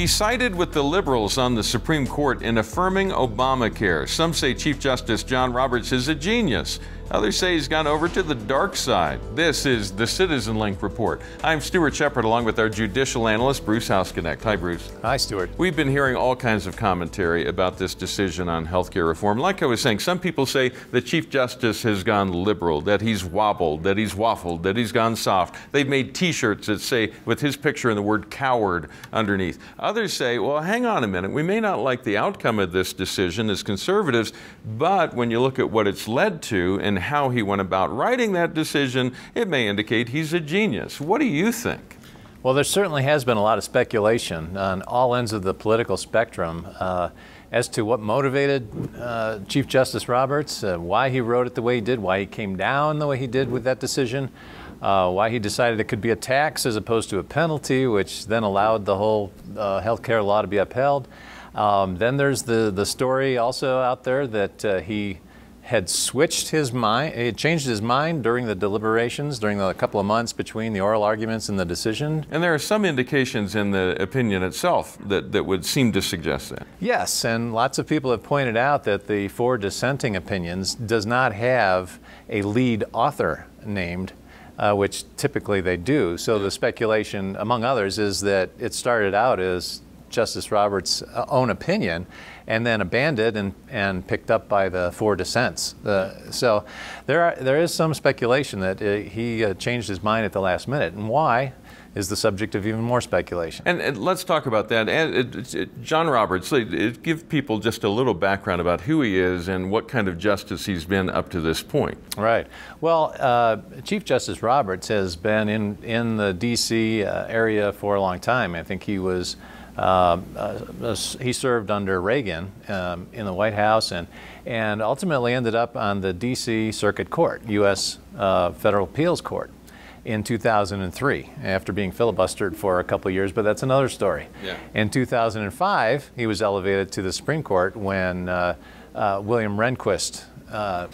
He sided with the liberals on the Supreme Court in affirming Obamacare. Some say Chief Justice John Roberts is a genius. Others say he's gone over to the dark side. This is the CitizenLink Report. I'm Stuart Shepard, along with our judicial analyst, Bruce Hausknecht. Hi, Bruce. Hi, Stuart. We've been hearing all kinds of commentary about this decision on healthcare reform. Like I was saying, some people say the Chief Justice has gone liberal, that he's wobbled, that he's waffled, that he's gone soft. They've made T-shirts that say, with his picture and the word coward underneath. Others say, well, hang on a minute. We may not like the outcome of this decision as conservatives, but when you look at what it's led to and how he went about writing that decision, it may indicate he's a genius. What do you think? Well, there certainly has been a lot of speculation on all ends of the political spectrum as to what motivated Chief Justice Roberts, why he wrote it the way he did, why he came down the way he did with that decision, why he decided it could be a tax as opposed to a penalty, which then allowed the whole health care law to be upheld. Then there's the story also out there that he had switched his mind, he had changed his mind during the deliberations, during the couple of months between the oral arguments and the decision. And there are some indications in the opinion itself that would seem to suggest that. Yes, and lots of people have pointed out that the 4 dissenting opinions does not have a lead author named, which typically they do. So the speculation, among others, is that it started out as Justice Roberts' own opinion and then abandoned and picked up by the 4 dissents. So there is some speculation that he changed his mind at the last minute. And why is the subject of even more speculation. And let's talk about that. John Roberts, give people just a little background about who he is and what kind of justice he's been up to this point. Right. Well, Chief Justice Roberts has been in the D.C. area for a long time. I think he was he served under Reagan in the White House and ultimately ended up on the D.C. Circuit Court, U.S. Federal Appeals Court, in 2003 after being filibustered for a couple of years, but that's another story. Yeah. In 2005, he was elevated to the Supreme Court when William Rehnquist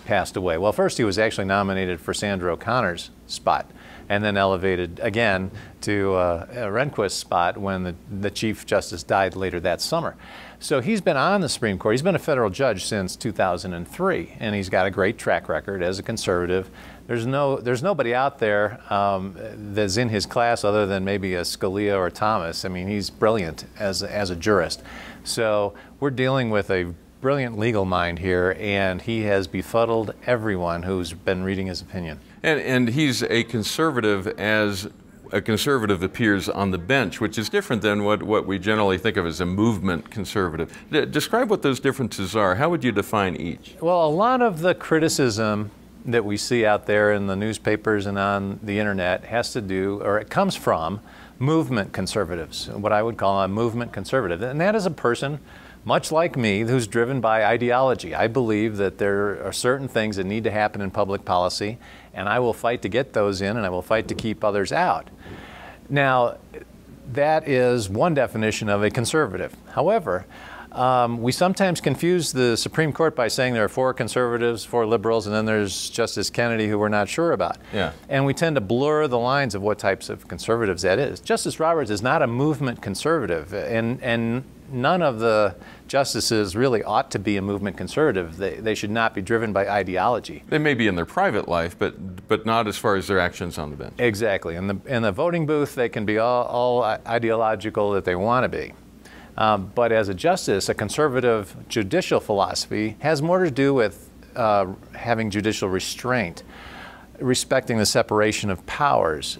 passed away. Well, first he was actually nominated for Sandra O'Connor's spot, and then elevated again to Rehnquist's spot when the Chief Justice died later that summer. So he's been on the Supreme Court. He's been a federal judge since 2003, and he's got a great track record as a conservative. There's nobody out there that's in his class other than maybe a Scalia or Thomas. I mean, he's brilliant as a jurist. So we're dealing with a brilliant legal mind here, and he has befuddled everyone who's been reading his opinion. And he's a conservative as a conservative appears on the bench, which is different than what we generally think of as a movement conservative. Describe what those differences are. How would you define each? Well, a lot of the criticism that we see out there in the newspapers and on the internet has to do, or it comes from, movement conservatives, what I would call a movement conservative. And that is a person, much like me, who's driven by ideology. I believe that there are certain things that need to happen in public policy, and I will fight to get those in, and I will fight to keep others out. Now, that is one definition of a conservative. However, we sometimes confuse the Supreme Court by saying there are 4 conservatives, 4 liberals, and then there's Justice Kennedy, who we're not sure about. Yeah. And we tend to blur the lines of what types of conservatives that is. Justice Roberts is not a movement conservative, and none of the justices really ought to be a movement conservative. They should not be driven by ideology. They may be in their private life, but not as far as their actions on the bench. Exactly. In the voting booth, they can be all ideological that they want to be. But as a justice, a conservative judicial philosophy has more to do with having judicial restraint, respecting the separation of powers,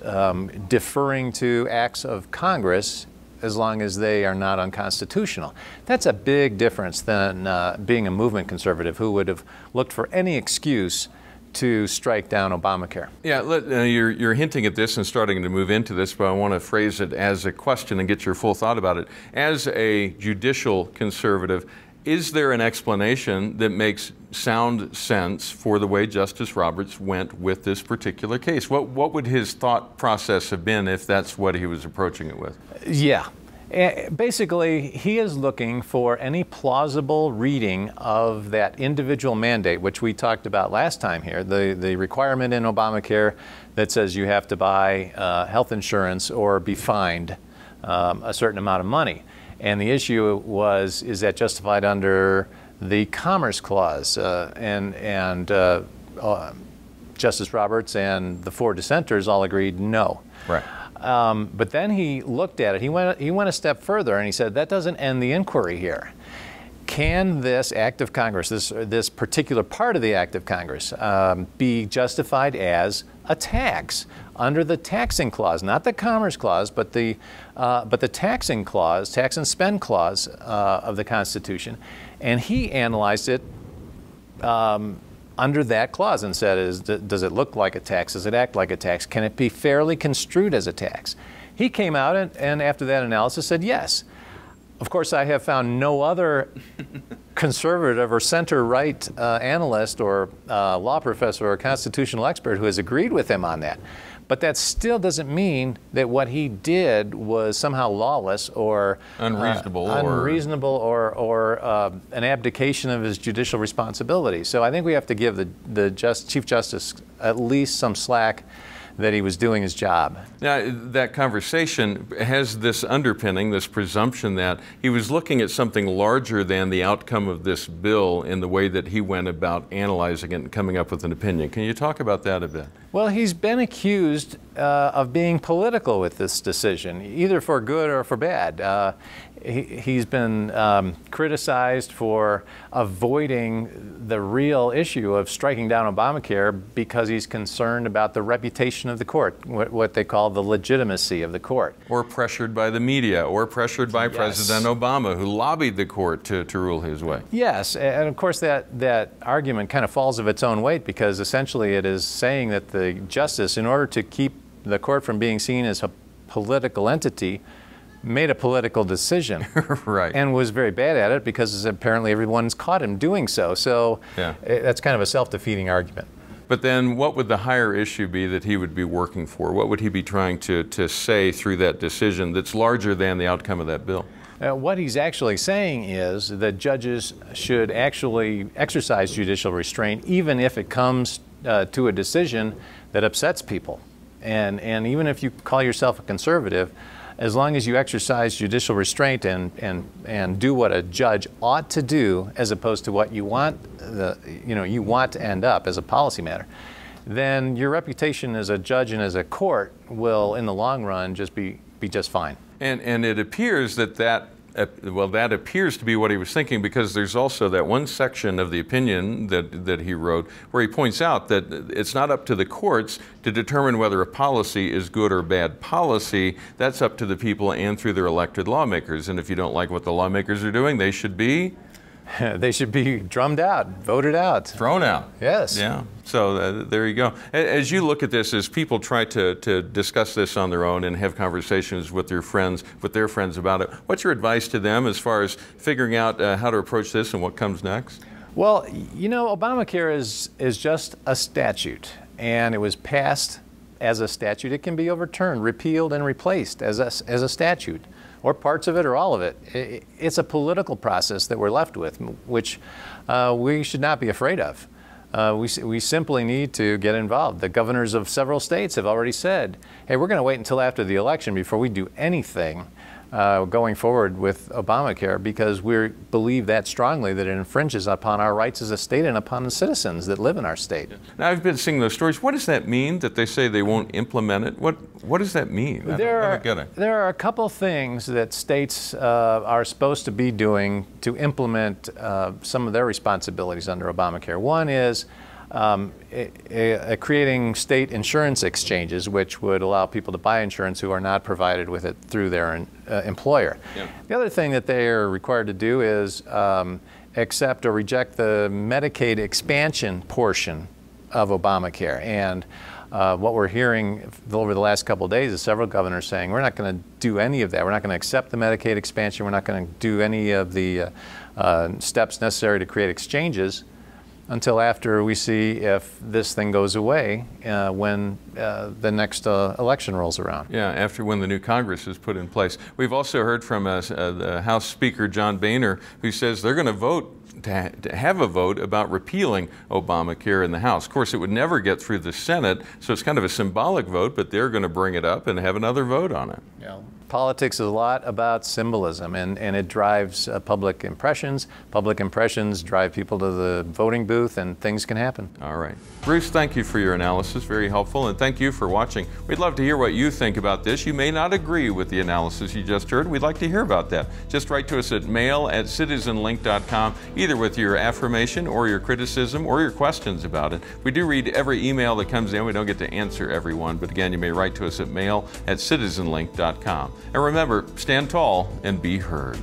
deferring to acts of Congress as long as they are not unconstitutional. That's a big difference than being a movement conservative who would have looked for any excuse to strike down Obamacare. Yeah, you're hinting at this and starting to move into this, but I want to phrase it as a question and get your full thought about it. As a judicial conservative, is there an explanation that makes sound sense for the way Justice Roberts went with this particular case? What would his thought process have been if that's what he was approaching it with? Yeah. Basically, he is looking for any plausible reading of that individual mandate, which we talked about last time here, the requirement in Obamacare that says you have to buy health insurance or be fined a certain amount of money. And the issue is that justified under the Commerce Clause? Justice Roberts and the 4 dissenters all agreed no. Right. But then he looked at it. He went a step further, and he said that doesn't end the inquiry here. Can this act of Congress, this particular part of the act of Congress, be justified as a tax under the taxing clause, not the Commerce Clause, but the taxing clause, tax and spend clause of the Constitution? And he analyzed it under that clause and said, does it look like a tax? Does it act like a tax? Can it be fairly construed as a tax? He came out and after that analysis said yes. Of course, I have found no other conservative or center-right analyst or law professor or constitutional expert who has agreed with him on that. But that still doesn't mean that what he did was somehow lawless or unreasonable or an abdication of his judicial responsibility. So I think we have to give the Chief Justice at least some slack that he was doing his job. Now, that conversation has this underpinning, this presumption that he was looking at something larger than the outcome of this bill in the way that he went about analyzing it and coming up with an opinion. Can you talk about that a bit? Well, he's been accused of being political with this decision, either for good or for bad. He's been criticized for avoiding the real issue of striking down Obamacare because he's concerned about the reputation of the court, what they call the legitimacy of the court. Or pressured by the media, or pressured by Yes. President Obama, who lobbied the court to rule his way. Yes, and of course that argument kind of falls of its own weight, because essentially it is saying that the justice, in order to keep the court from being seen as a political entity, made a political decision. Right. And was very bad at it because apparently everyone's caught him doing so. So yeah. That's kind of a self-defeating argument. But then what would the higher issue be that he would be working for? What would he be trying to say through that decision that's larger than the outcome of that bill? What he's actually saying is that judges should actually exercise judicial restraint even if it comes to a decision that upsets people. And even if you call yourself a conservative, as long as you exercise judicial restraint and do what a judge ought to do, as opposed to what you want to end up as a policy matter, then your reputation as a judge and as a court will, in the long run, just be just fine. And it appears that appears to be what he was thinking, because there's also that one section of the opinion that he wrote where he points out that it's not up to the courts to determine whether a policy is good or bad policy. That's up to the people and through their elected lawmakers. And if you don't like what the lawmakers are doing, they should be drummed out, voted out. Thrown out. Yes. Yeah. So there you go. As you look at this, as people try to discuss this on their own and have conversations with their friends about it, what's your advice to them as far as figuring out how to approach this and what comes next? Well, Obamacare is just a statute, and it was passed as a statute. It can be overturned, repealed, and replaced as a statute, or parts of it or all of it. It's a political process that we're left with, which we should not be afraid of. We simply need to get involved. The governors of several states have already said, hey, we're going to wait until after the election before we do anything going forward with Obamacare, because we believe that strongly that it infringes upon our rights as a state and upon the citizens that live in our state. Now, I've been seeing those stories. What does that mean that they say they won't implement it? What does that mean? There are a couple things that states are supposed to be doing to implement some of their responsibilities under Obamacare. One is creating state insurance exchanges, which would allow people to buy insurance who are not provided with it through their employer. Yeah. The other thing that they are required to do is accept or reject the Medicaid expansion portion of Obamacare. And what we're hearing over the last couple of days is several governors saying, we're not going to do any of that. We're not going to accept the Medicaid expansion. We're not going to do any of the steps necessary to create exchanges until after we see if this thing goes away when the next election rolls around. Yeah, when the new Congress is put in place. We've also heard from the House Speaker, John Boehner, who says they're going to vote to have a vote about repealing Obamacare in the House. Of course, it would never get through the Senate, so it's kind of a symbolic vote, but they're going to bring it up and have another vote on it. Yeah. politics is a lot about symbolism, and it drives public impressions. Public impressions drive people to the voting booth, and things can happen. All right. Bruce, thank you for your analysis. Very helpful. And thank you for watching. We'd love to hear what you think about this. You may not agree with the analysis you just heard. We'd like to hear about that. Just write to us at mail@citizenlink.com, either with your affirmation or your criticism or your questions about it. We do read every email that comes in. We don't get to answer everyone, but again, you may write to us at mail@citizenlink.com. And remember, stand tall and be heard.